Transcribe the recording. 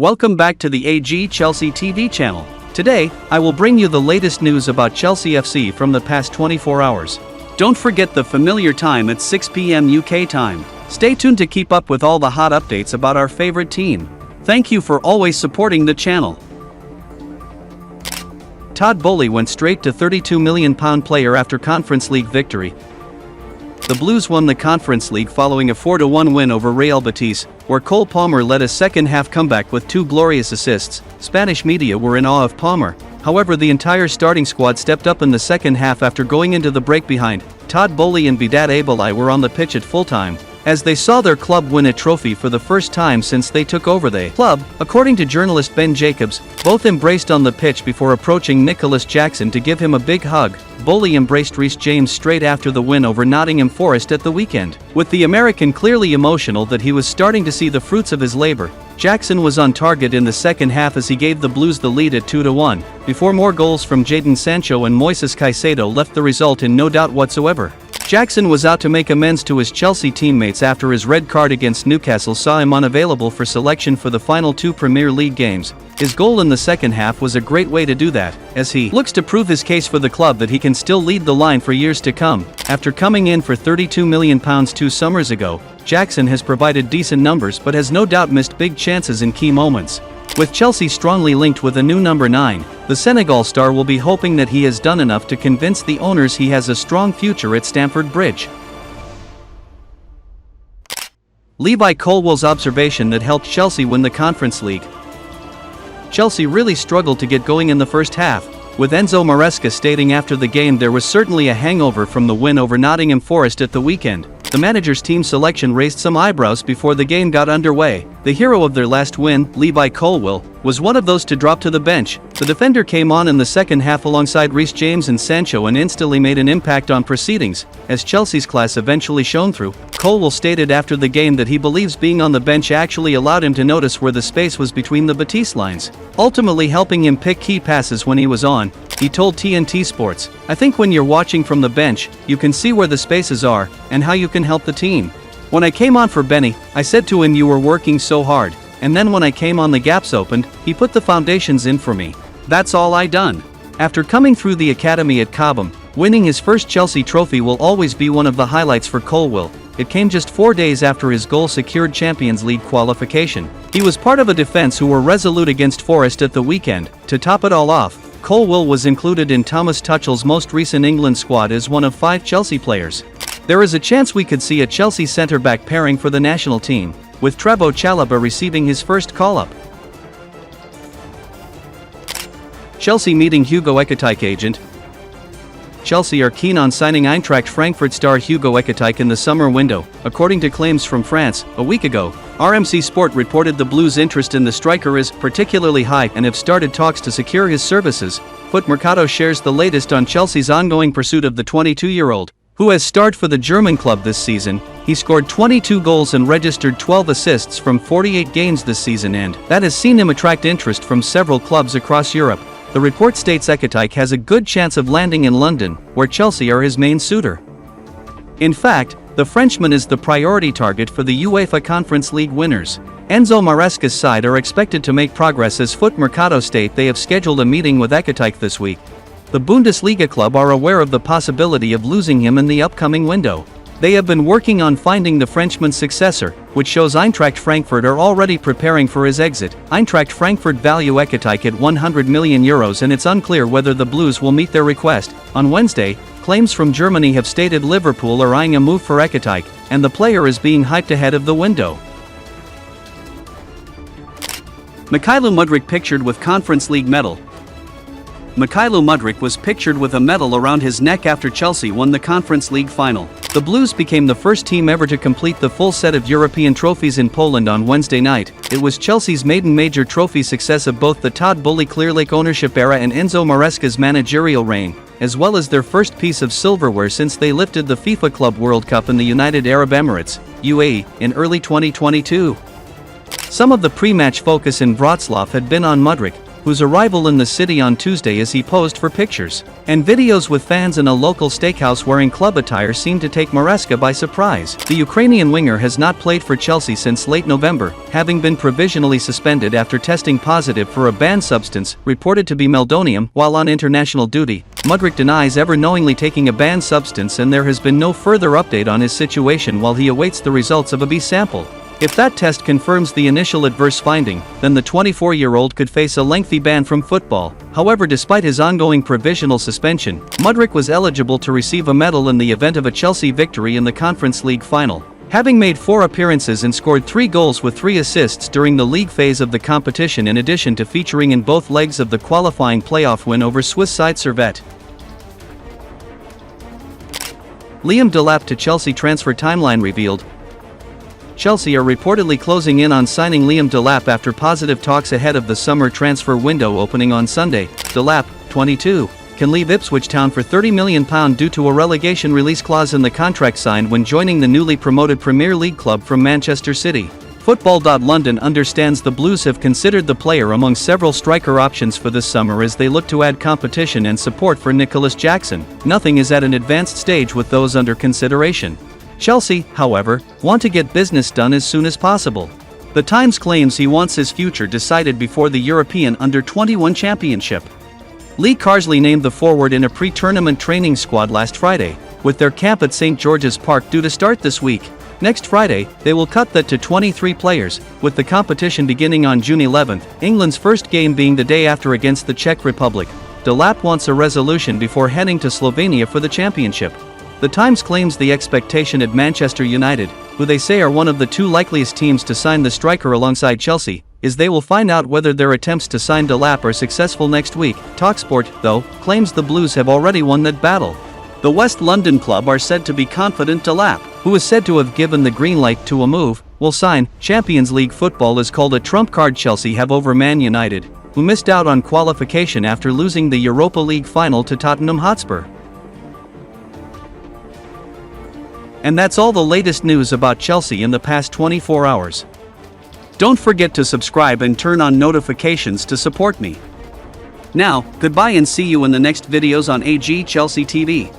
Welcome back to the AG Chelsea TV channel. Today, I will bring you the latest news about Chelsea FC from the past 24 hours. Don't forget the familiar time at 6 p.m. UK time. Stay tuned to keep up with all the hot updates about our favorite team. Thank you for always supporting the channel. Todd Boehly went straight to £32 million player after Conference League victory. The Blues won the Conference League following a 4-1 win over Real Betis, where Cole Palmer led a second-half comeback with 2 glorious assists. Spanish media were in awe of Palmer. However, the entire starting squad stepped up in the second half after going into the break behind. Todd Boehly and Bidat Abalai were on the pitch at full time, as they saw their club win a trophy for the first time since they took over the club. According to journalist Ben Jacobs, both embraced on the pitch before approaching Nicolas Jackson to give him a big hug. Boehly embraced Reece James straight after the win over Nottingham Forest at the weekend. With the American clearly emotional that he was starting to see the fruits of his labor, Jackson was on target in the second half as he gave the Blues the lead at 2-1, before more goals from Jadon Sancho and Moises Caicedo left the result in no doubt whatsoever. Jackson was out to make amends to his Chelsea teammates after his red card against Newcastle saw him unavailable for selection for the final 2 Premier League games. His goal in the second half was a great way to do that, as he looks to prove his case for the club that he can still lead the line for years to come. After coming in for £32 million 2 summers ago, Jackson has provided decent numbers but has no doubt missed big chances in key moments. With Chelsea strongly linked with a new number 9, the Senegal star will be hoping that he has done enough to convince the owners he has a strong future at Stamford Bridge. Levi Colwill's observation that helped Chelsea win the Conference League. Chelsea really struggled to get going in the first half, with Enzo stating after the game there was certainly a hangover from the win over Nottingham Forest at the weekend. The manager's team selection raised some eyebrows before the game got underway. The hero of their last win, Levi Colwill, was one of those to drop to the bench. The defender came on in the second half alongside Reece James and Sancho and instantly made an impact on proceedings, as Chelsea's class eventually shone through. Colwill stated after the game that he believes being on the bench actually allowed him to notice where the space was between the Betis lines, ultimately helping him pick key passes when he was on. He told TNT Sports, "I think when you're watching from the bench, you can see where the spaces are, and how you can help the team. When I came on for Benny, I said to him you were working so hard, and then when I came on the gaps opened, he put the foundations in for me. That's all I done." After coming through the academy at Cobham, winning his first Chelsea trophy will always be one of the highlights for Colwill. It came just 4 days after his goal secured Champions League qualification. He was part of a defense who were resolute against Forest at the weekend. To top it all off, Colwill was included in Thomas Tuchel's most recent England squad as one of 5 Chelsea players. There is a chance we could see a Chelsea centre-back pairing for the national team, with Trevoh Chalobah receiving his first call-up. Chelsea meeting HUGO EKITIKE agent. Chelsea are keen on signing Eintracht Frankfurt star HUGO EKITIKE in the summer window, according to claims from France. A week ago, RMC Sport reported the Blues' interest in the striker is particularly high and have started talks to secure his services. Foot Mercato shares the latest on Chelsea's ongoing pursuit of the 22-year-old, who has starred for the German club this season. He scored 22 goals and registered 12 assists from 48 games this season, and that has seen him attract interest from several clubs across Europe. The report states EKITIKE has a good chance of landing in London, where Chelsea are his main suitor. In fact, the Frenchman is the priority target for the UEFA Conference League winners. Enzo Maresca's side are expected to make progress as Foot Mercato state they have scheduled a meeting with EKITIKE this week. The Bundesliga club are aware of the possibility of losing him in the upcoming window. They have been working on finding the Frenchman's successor, which shows Eintracht Frankfurt are already preparing for his exit. Eintracht Frankfurt value EKITIKE at €100 million and it's unclear whether the Blues will meet their request. On Wednesday, claims from Germany have stated Liverpool are eyeing a move for EKITIKE, and the player is being hyped ahead of the window. Mykhailo Mudryk pictured with Conference League medal. Mykhailo Mudryk was pictured with a medal around his neck after Chelsea won the Conference League final. The Blues became the first team ever to complete the full set of European trophies in Poland on Wednesday night. It was Chelsea's maiden major trophy success of both the Todd Boehly Clearlake ownership era and Enzo Maresca's managerial reign, as well as their first piece of silverware since they lifted the FIFA Club World Cup in the United Arab Emirates, UAE, in early 2022. Some of the pre-match focus in Wrocław had been on Mudryk, whose arrival in the city on Tuesday as he posed for pictures and videos with fans in a local steakhouse wearing club attire seemed to take Maresca by surprise. The Ukrainian winger has not played for Chelsea since late November, having been provisionally suspended after testing positive for a banned substance, reported to be meldonium, while on international duty. Mudryk denies ever knowingly taking a banned substance, and there has been no further update on his situation while he awaits the results of a B sample. If that test confirms the initial adverse finding, then the 24-year-old could face a lengthy ban from football. However, despite his ongoing provisional suspension, Mudryk was eligible to receive a medal in the event of a Chelsea victory in the Conference League final. Having made 4 appearances and scored 3 goals with 3 assists during the league phase of the competition, in addition to featuring in both legs of the qualifying playoff win over Swiss side Servette. Delap to Chelsea transfer timeline revealed. Chelsea are reportedly closing in on signing Delap after positive talks ahead of the summer transfer window opening on Sunday. Delap, 22, can leave Ipswich Town for £30 million due to a relegation release clause in the contract signed when joining the newly promoted Premier League club from Manchester City. Football.London understands the Blues have considered the player among several striker options for this summer as they look to add competition and support for Nicolas Jackson. Nothing is at an advanced stage with those under consideration. Chelsea, however, want to get business done as soon as possible. The Times claims he wants his future decided before the European Under-21 Championship. Lee Carsley named the forward in a pre-tournament training squad last Friday, with their camp at St George's Park due to start this week. Next Friday, they will cut that to 23 players, with the competition beginning on June 11, England's first game being the day after against the Czech Republic. Delap wants a resolution before heading to Slovenia for the championship. The Times claims the expectation at Manchester United, who they say are one of the 2 likeliest teams to sign the striker alongside Chelsea, is they will find out whether their attempts to sign Delap are successful next week. TalkSport, though, claims the Blues have already won that battle. The West London club are said to be confident Delap, who is said to have given the green light to a move, will sign. Champions League football is called a trump card Chelsea have over Man United, who missed out on qualification after losing the Europa League final to Tottenham Hotspur. And that's all the latest news about Chelsea in the past 24 hours. Don't forget to subscribe and turn on notifications to support me. Now, goodbye and see you in the next videos on AG Chelsea TV.